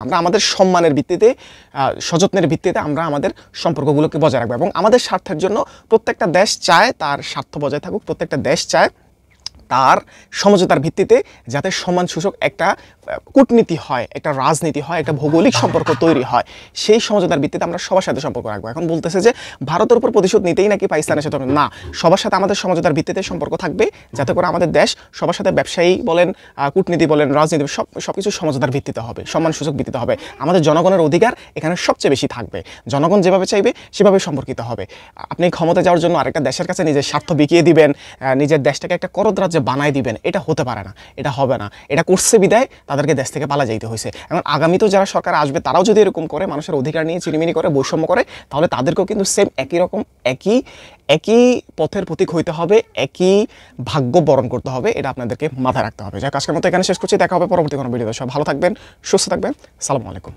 আমরা আমাদের সম্মানের ভিত্তিতে সযত্নের ভিত্তিতে আমরা আমাদের সম্পর্কগুলোকে বজায় রাখবো এবং আমাদের স্বার্থের জন্য প্রত্যেকটা দেশ চায় তার স্বার্থ বজায় থাকুক, প্রত্যেকটা দেশ চায় তার সমঝোতার ভিত্তিতে যাতে সম্মানসূচক একটা কূটনীতি হয়, একটা রাজনীতি হয়, একটা ভৌগোলিক সম্পর্ক তৈরি হয়, সেই সমঝোতার ভিত্তিতে আমরা সবার সাথে সম্পর্ক রাখবো। এখন বলতেছে যে ভারতের উপর প্রতিশোধ নিতেই নাকি পাকিস্তানের সাথে, না, সবার সাথে আমাদের সমঝোতার ভিত্তিতে সম্পর্ক থাকবে, যাতে করে আমাদের দেশ সবার সাথে ব্যবসায়ী বলেন, কূটনীতি বলেন, রাজনীতি সব কিছু সমঝোতার ভিত্তিতে হবে, সম্মানসূচক ভিত্তিতে হবে। আমাদের জনগণের অধিকার এখানে সবচেয়ে বেশি থাকবে, জনগণ যেভাবে চাইবে সেভাবে সম্পর্কিত হবে। আপনি ক্ষমতা যাওয়ার জন্য আরেকটা দেশের কাছে নিজের স্বার্থ বিকিয়ে দিবেন, নিজের দেশটাকে একটা করদ রাজ্যে বানায় দিবেন, এটা হতে পারে না, এটা হবে না। এটা করছে বিদায় তাদেরকে দেশ থেকে পালা যাইতে হয়েছে। এখন আগামীতেও যারা সরকার আসবে তারাও যদি এরকম করে, মানুষের অধিকার নিয়ে চিনিমিনি করে, বৈষম্য করে, তাহলে তাদেরকেও কিন্তু সেম একই রকম একই পথের প্রতীক হইতে হবে, একই ভাগ্য বরণ করতে হবে। এটা আপনাদেরকে মাথায় রাখতে হবে। যাই হোক, আজকের মতো এখানে শেষ করছি। দেখা হবে পরবর্তী কোনো ভিডিওতে। সব ভালো থাকবেন, সুস্থ থাকবেন। আসসালামু আলাইকুম।